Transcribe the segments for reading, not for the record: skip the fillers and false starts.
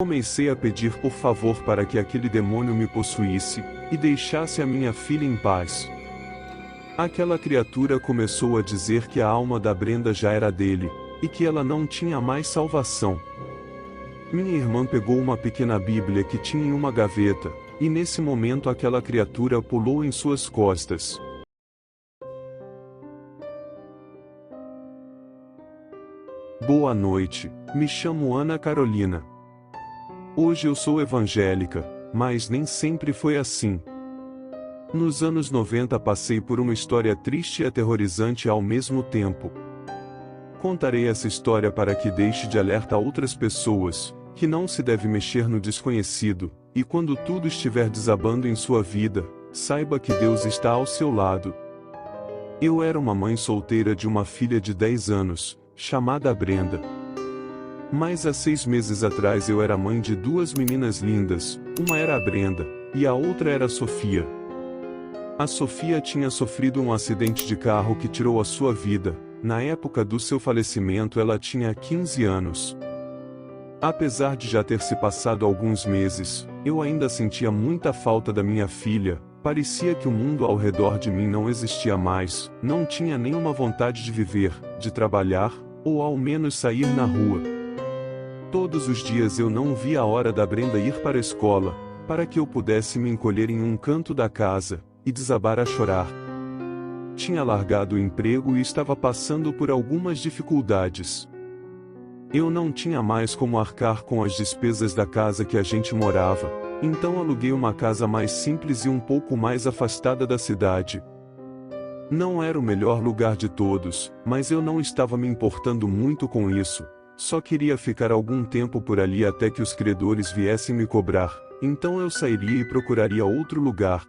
Comecei a pedir por favor para que aquele demônio me possuísse, e deixasse a minha filha em paz. Aquela criatura começou a dizer que a alma da Brenda já era dele, e que ela não tinha mais salvação. Minha irmã pegou uma pequena Bíblia que tinha em uma gaveta, e nesse momento aquela criatura pulou em suas costas. Boa noite, me chamo Ana Carolina. Hoje eu sou evangélica, mas nem sempre foi assim. Nos anos 90 passei por uma história triste e aterrorizante ao mesmo tempo. Contarei essa história para que deixe de alerta a outras pessoas, que não se deve mexer no desconhecido, e quando tudo estiver desabando em sua vida, saiba que Deus está ao seu lado. Eu era uma mãe solteira de uma filha de 10 anos, chamada Brenda. Mas há 6 meses atrás eu era mãe de 2 meninas lindas, uma era a Brenda, e a outra era a Sofia. A Sofia tinha sofrido um acidente de carro que tirou a sua vida. Na época do seu falecimento ela tinha 15 anos. Apesar de já ter se passado alguns meses, eu ainda sentia muita falta da minha filha. Parecia que o mundo ao redor de mim não existia mais, não tinha nenhuma vontade de viver, de trabalhar, ou ao menos sair na rua. Todos os dias eu não via a hora da Brenda ir para a escola, para que eu pudesse me encolher em um canto da casa, e desabar a chorar. Tinha largado o emprego e estava passando por algumas dificuldades. Eu não tinha mais como arcar com as despesas da casa que a gente morava, então aluguei uma casa mais simples e um pouco mais afastada da cidade. Não era o melhor lugar de todos, mas eu não estava me importando muito com isso. Só queria ficar algum tempo por ali até que os credores viessem me cobrar, então eu sairia e procuraria outro lugar.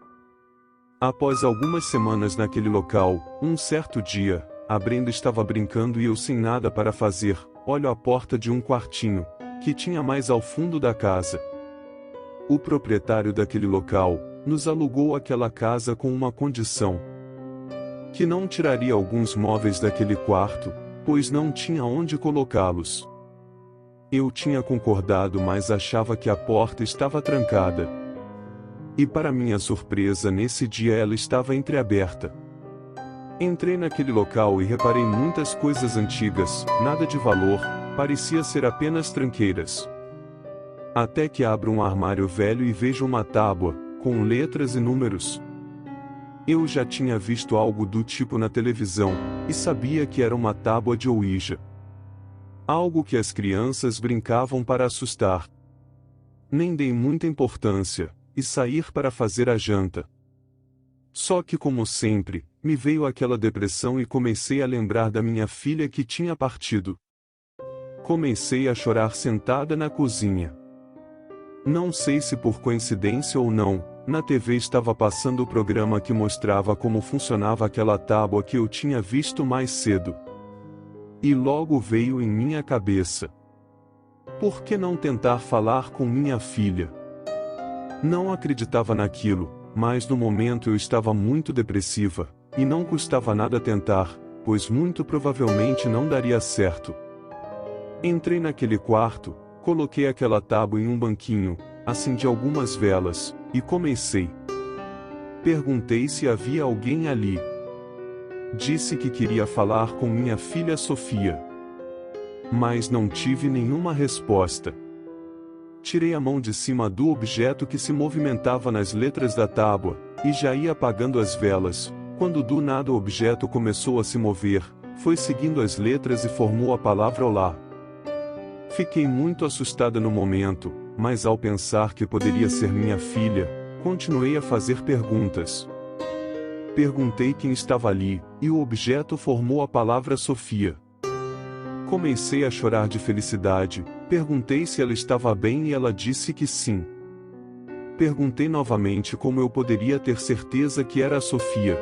Após algumas semanas naquele local, um certo dia, a Brenda estava brincando e eu sem nada para fazer, olho a porta de um quartinho, que tinha mais ao fundo da casa. O proprietário daquele local, nos alugou aquela casa com uma condição: que não tiraria alguns móveis daquele quarto, pois não tinha onde colocá-los. Eu tinha concordado, mas achava que a porta estava trancada. E para minha surpresa, nesse dia ela estava entreaberta. Entrei naquele local e reparei muitas coisas antigas, nada de valor, parecia ser apenas tranqueiras. Até que abro um armário velho e vejo uma tábua, com letras e números. Eu já tinha visto algo do tipo na televisão, e sabia que era uma tábua de Ouija. Algo que as crianças brincavam para assustar. Nem dei muita importância, e sair para fazer a janta. Só que, como sempre, me veio aquela depressão e comecei a lembrar da minha filha que tinha partido. Comecei a chorar sentada na cozinha. Não sei se por coincidência ou não, na TV estava passando o programa que mostrava como funcionava aquela tábua que eu tinha visto mais cedo. E logo veio em minha cabeça: por que não tentar falar com minha filha? Não acreditava naquilo, mas no momento eu estava muito depressiva, e não custava nada tentar, pois muito provavelmente não daria certo. Entrei naquele quarto, coloquei aquela tábua em um banquinho, acendi algumas velas, e comecei. Perguntei se havia alguém ali. Disse que queria falar com minha filha Sofia. Mas não tive nenhuma resposta. Tirei a mão de cima do objeto que se movimentava nas letras da tábua, e já ia apagando as velas, quando do nada o objeto começou a se mover, foi seguindo as letras e formou a palavra Olá. Fiquei muito assustada no momento, mas ao pensar que poderia ser minha filha, continuei a fazer perguntas. Perguntei quem estava ali, e o objeto formou a palavra Sofia. Comecei a chorar de felicidade, perguntei se ela estava bem e ela disse que sim. Perguntei novamente como eu poderia ter certeza que era a Sofia.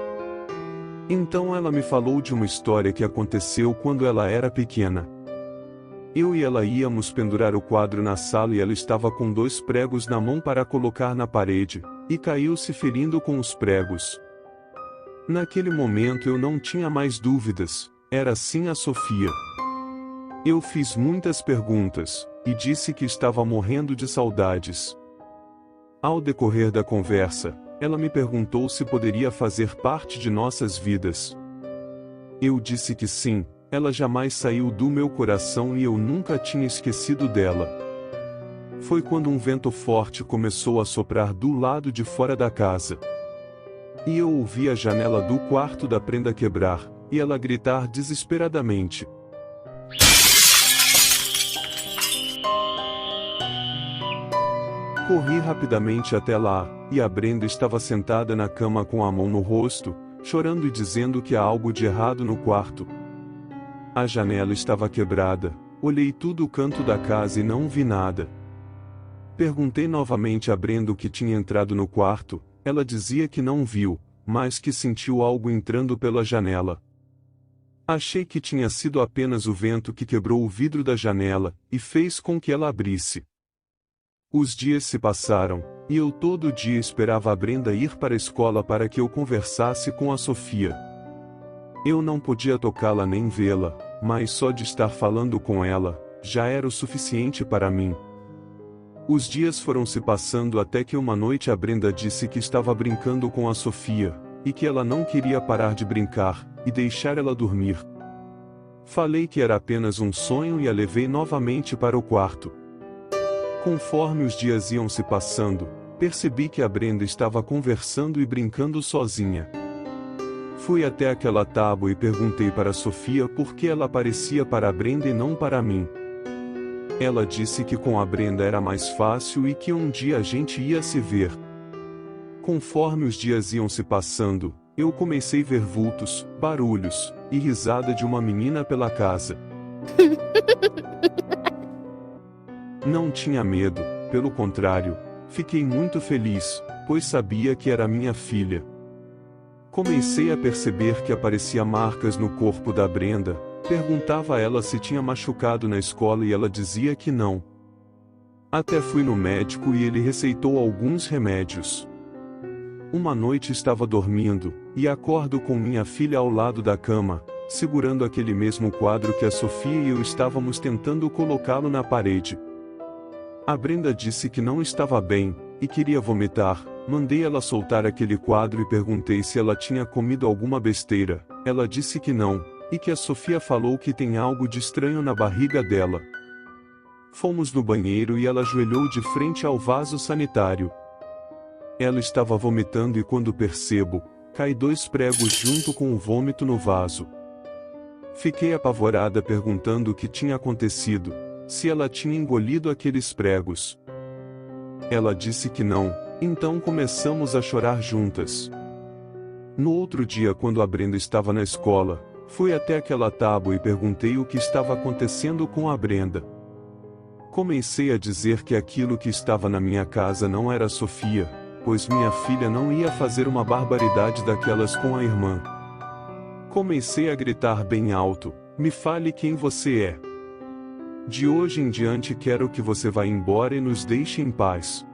Então ela me falou de uma história que aconteceu quando ela era pequena. Eu e ela íamos pendurar o quadro na sala e ela estava com 2 pregos na mão para colocar na parede, e caiu se ferindo com os pregos. Naquele momento eu não tinha mais dúvidas, era sim a Sofia. Eu fiz muitas perguntas, e disse que estava morrendo de saudades. Ao decorrer da conversa, ela me perguntou se poderia fazer parte de nossas vidas. Eu disse que sim, ela jamais saiu do meu coração e eu nunca tinha esquecido dela. Foi quando um vento forte começou a soprar do lado de fora da casa. E eu ouvi a janela do quarto da Brenda quebrar, e ela gritar desesperadamente. Corri rapidamente até lá, e a Brenda estava sentada na cama com a mão no rosto, chorando e dizendo que há algo de errado no quarto. A janela estava quebrada, olhei todo o canto da casa e não vi nada. Perguntei novamente a Brenda o que tinha entrado no quarto, ela dizia que não viu, mas que sentiu algo entrando pela janela. Achei que tinha sido apenas o vento que quebrou o vidro da janela, e fez com que ela abrisse. Os dias se passaram, e eu todo dia esperava a Brenda ir para a escola para que eu conversasse com a Sofia. Eu não podia tocá-la nem vê-la, mas só de estar falando com ela, já era o suficiente para mim. Os dias foram se passando até que uma noite a Brenda disse que estava brincando com a Sofia, e que ela não queria parar de brincar, e deixar ela dormir. Falei que era apenas um sonho e a levei novamente para o quarto. Conforme os dias iam se passando, percebi que a Brenda estava conversando e brincando sozinha. Fui até aquela tábua e perguntei para a Sofia por que ela aparecia para a Brenda e não para mim. Ela disse que com a Brenda era mais fácil e que um dia a gente ia se ver. Conforme os dias iam se passando, eu comecei a ver vultos, barulhos, e risada de uma menina pela casa. Não tinha medo, pelo contrário, fiquei muito feliz, pois sabia que era minha filha. Comecei a perceber que aparecia marcas no corpo da Brenda, perguntava a ela se tinha machucado na escola e ela dizia que não. Até fui no médico e ele receitou alguns remédios. Uma noite estava dormindo, e acordo com minha filha ao lado da cama, segurando aquele mesmo quadro que a Sofia e eu estávamos tentando colocá-lo na parede. A Brenda disse que não estava bem, e queria vomitar. Mandei ela soltar aquele quadro e perguntei se ela tinha comido alguma besteira. Ela disse que não, e que a Sofia falou que tem algo de estranho na barriga dela. Fomos no banheiro e ela ajoelhou de frente ao vaso sanitário. Ela estava vomitando e quando percebo, cai 2 pregos junto com o vômito no vaso. Fiquei apavorada perguntando o que tinha acontecido, se ela tinha engolido aqueles pregos. Ela disse que não, então começamos a chorar juntas. No outro dia, quando a Brenda estava na escola, fui até aquela tábua e perguntei o que estava acontecendo com a Brenda. Comecei a dizer que aquilo que estava na minha casa não era a Sofia, pois minha filha não ia fazer uma barbaridade daquelas com a irmã. Comecei a gritar bem alto: me fale quem você é. De hoje em diante quero que você vá embora e nos deixe em paz.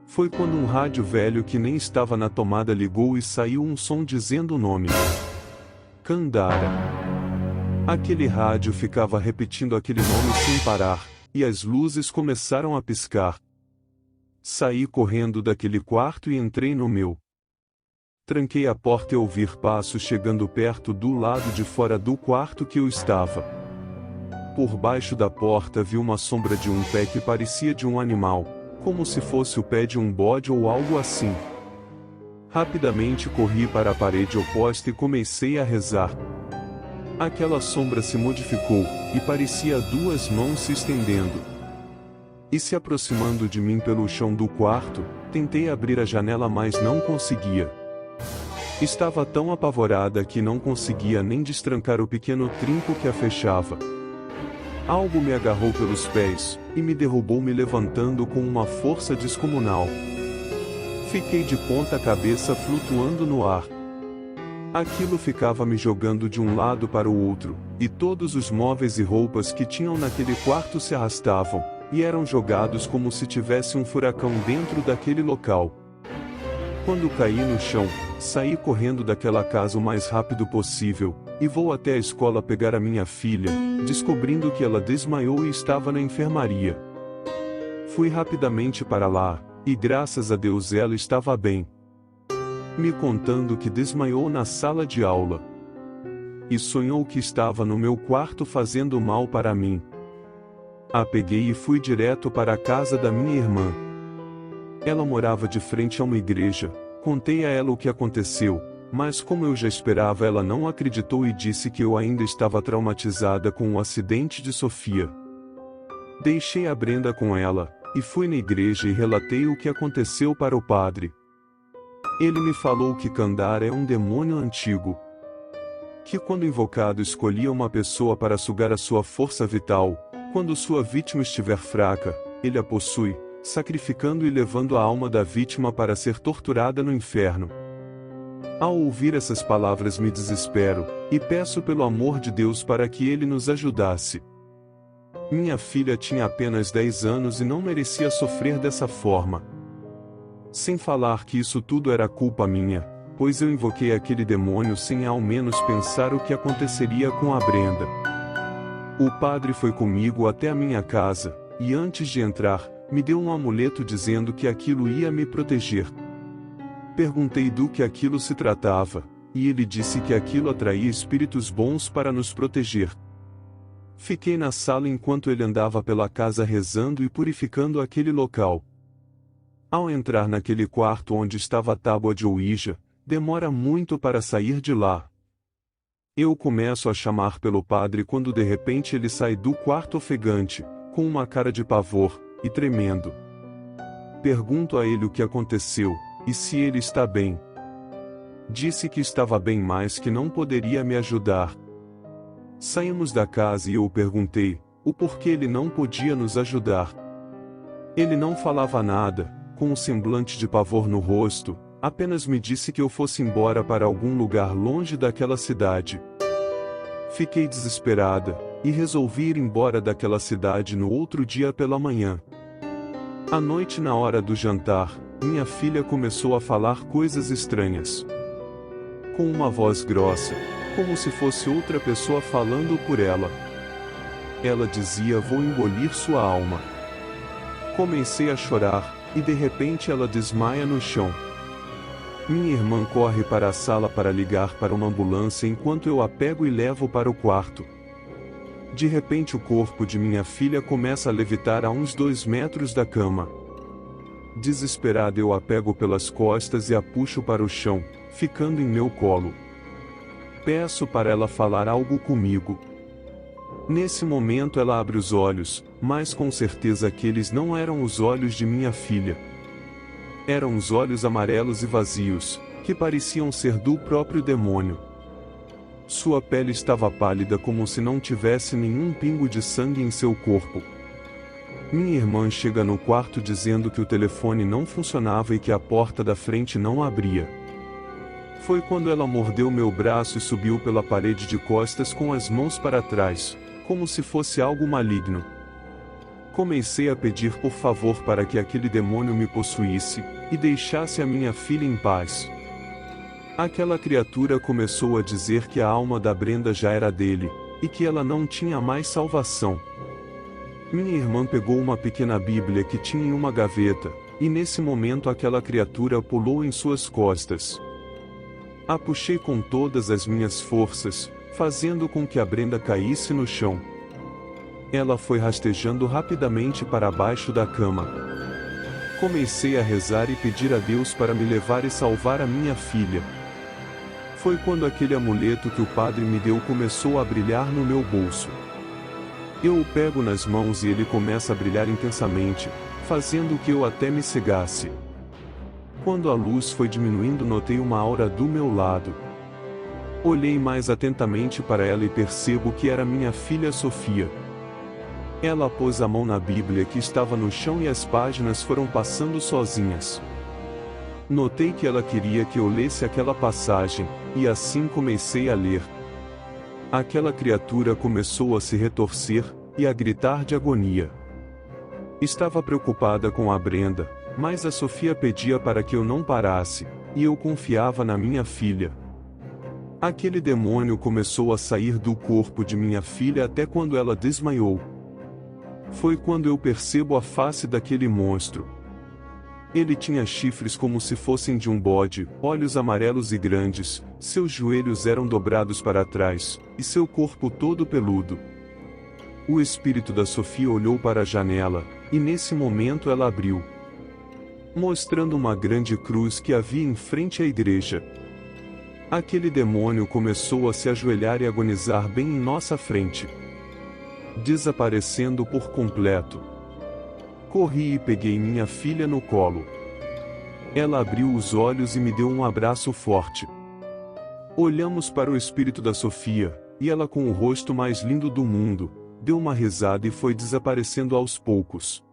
Foi quando um rádio velho que nem estava na tomada ligou e saiu um som dizendo o nome. Kandara. Aquele rádio ficava repetindo aquele nome sem parar, e as luzes começaram a piscar. Saí correndo daquele quarto e entrei no meu. Tranquei a porta e ouvi passos chegando perto do lado de fora do quarto que eu estava. Por baixo da porta vi uma sombra de um pé que parecia de um animal, como se fosse o pé de um bode ou algo assim. Rapidamente corri para a parede oposta e comecei a rezar. Aquela sombra se modificou, e parecia 2 mãos se estendendo e se aproximando de mim pelo chão do quarto. Tentei abrir a janela, mas não conseguia. Estava tão apavorada que não conseguia nem destrancar o pequeno trinco que a fechava. Algo me agarrou pelos pés, e me derrubou, me levantando com uma força descomunal. Fiquei de ponta cabeça flutuando no ar. Aquilo ficava me jogando de um lado para o outro, e todos os móveis e roupas que tinham naquele quarto se arrastavam, e eram jogados como se tivesse um furacão dentro daquele local. Quando caí no chão, Saí correndo daquela casa o mais rápido possível, e vou até a escola pegar a minha filha, descobrindo que ela desmaiou e estava na enfermaria. Fui rapidamente para lá, e graças a Deus ela estava bem. Me contando que desmaiou na sala de aula. E sonhou que estava no meu quarto fazendo mal para mim. A peguei e fui direto para a casa da minha irmã. Ela morava de frente a uma igreja. Contei a ela o que aconteceu, mas como eu já esperava, ela não acreditou e disse que eu ainda estava traumatizada com o acidente de Sofia. Deixei a Brenda com ela, e fui na igreja e relatei o que aconteceu para o padre. Ele me falou que Kandara é um demônio antigo, que quando invocado escolhia uma pessoa para sugar a sua força vital. Quando sua vítima estiver fraca, ele a possui, sacrificando e levando a alma da vítima para ser torturada no inferno. Ao ouvir essas palavras me desespero, e peço pelo amor de Deus para que ele nos ajudasse. Minha filha tinha apenas 10 anos e não merecia sofrer dessa forma. Sem falar que isso tudo era culpa minha, pois eu invoquei aquele demônio sem ao menos pensar o que aconteceria com a Brenda. O padre foi comigo até a minha casa, e antes de entrar, me deu um amuleto dizendo que aquilo ia me proteger. Perguntei do que aquilo se tratava, e ele disse que aquilo atraía espíritos bons para nos proteger. Fiquei na sala enquanto ele andava pela casa rezando e purificando aquele local. Ao entrar naquele quarto onde estava a tábua de Ouija, demora muito para sair de lá. Eu começo a chamar pelo padre quando de repente ele sai do quarto ofegante, com uma cara de pavor, e tremendo. Pergunto a ele o que aconteceu, e se ele está bem. Disse que estava bem, mas que não poderia me ajudar. Saímos da casa e eu perguntei o porquê ele não podia nos ajudar. Ele não falava nada, com um semblante de pavor no rosto, apenas me disse que eu fosse embora para algum lugar longe daquela cidade. Fiquei desesperada, e resolvi ir embora daquela cidade no outro dia pela manhã. À noite, na hora do jantar, minha filha começou a falar coisas estranhas. Com uma voz grossa, como se fosse outra pessoa falando por ela. Ela dizia: "Vou engolir sua alma." Comecei a chorar, e de repente ela desmaia no chão. Minha irmã corre para a sala para ligar para uma ambulância enquanto eu a pego e levo para o quarto. De repente o corpo de minha filha começa a levitar a uns 2 metros da cama. Desesperada eu a pego pelas costas e a puxo para o chão, ficando em meu colo. Peço para ela falar algo comigo. Nesse momento ela abre os olhos, mas com certeza aqueles não eram os olhos de minha filha. Eram os olhos amarelos e vazios, que pareciam ser do próprio demônio. Sua pele estava pálida como se não tivesse nenhum pingo de sangue em seu corpo. Minha irmã chega no quarto dizendo que o telefone não funcionava e que a porta da frente não abria. Foi quando ela mordeu meu braço e subiu pela parede de costas com as mãos para trás, como se fosse algo maligno. Comecei a pedir por favor para que aquele demônio me possuísse, e deixasse a minha filha em paz. Aquela criatura começou a dizer que a alma da Brenda já era dele, e que ela não tinha mais salvação. Minha irmã pegou uma pequena Bíblia que tinha em uma gaveta, e nesse momento aquela criatura pulou em suas costas. A puxei com todas as minhas forças, fazendo com que a Brenda caísse no chão. Ela foi rastejando rapidamente para baixo da cama. Comecei a rezar e pedir a Deus para me levar e salvar a minha filha. Foi quando aquele amuleto que o padre me deu começou a brilhar no meu bolso. Eu o pego nas mãos e ele começa a brilhar intensamente, fazendo que eu até me cegasse. Quando a luz foi diminuindo, notei uma aura do meu lado. Olhei mais atentamente para ela e percebo que era minha filha Sofia. Ela pôs a mão na Bíblia que estava no chão e as páginas foram passando sozinhas. Notei que ela queria que eu lesse aquela passagem, e assim comecei a ler. Aquela criatura começou a se retorcer, e a gritar de agonia. Estava preocupada com a Brenda, mas a Sofia pedia para que eu não parasse, e eu confiava na minha filha. Aquele demônio começou a sair do corpo de minha filha até quando ela desmaiou. Foi quando eu percebo a face daquele monstro. Ele tinha chifres como se fossem de um bode, olhos amarelos e grandes, seus joelhos eram dobrados para trás, e seu corpo todo peludo. O espírito da Sofia olhou para a janela, e nesse momento ela abriu, mostrando uma grande cruz que havia em frente à igreja. Aquele demônio começou a se ajoelhar e agonizar bem em nossa frente, desaparecendo por completo. Corri e peguei minha filha no colo. Ela abriu os olhos e me deu um abraço forte. Olhamos para o espírito da Sofia, e ela, com o rosto mais lindo do mundo, deu uma risada e foi desaparecendo aos poucos.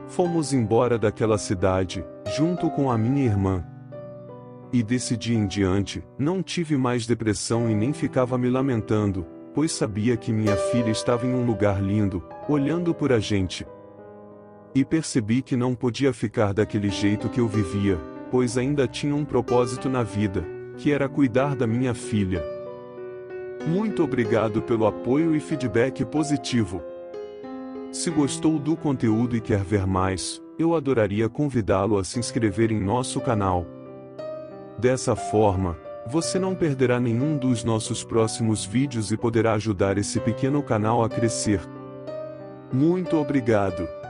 Fomos embora daquela cidade, junto com a minha irmã. E desse dia em diante, não tive mais depressão e nem ficava me lamentando, pois sabia que minha filha estava em um lugar lindo, olhando por a gente. E percebi que não podia ficar daquele jeito que eu vivia, pois ainda tinha um propósito na vida, que era cuidar da minha filha. Muito obrigado pelo apoio e feedback positivo. Se gostou do conteúdo e quer ver mais, eu adoraria convidá-lo a se inscrever em nosso canal. Dessa forma, você não perderá nenhum dos nossos próximos vídeos e poderá ajudar esse pequeno canal a crescer. Muito obrigado!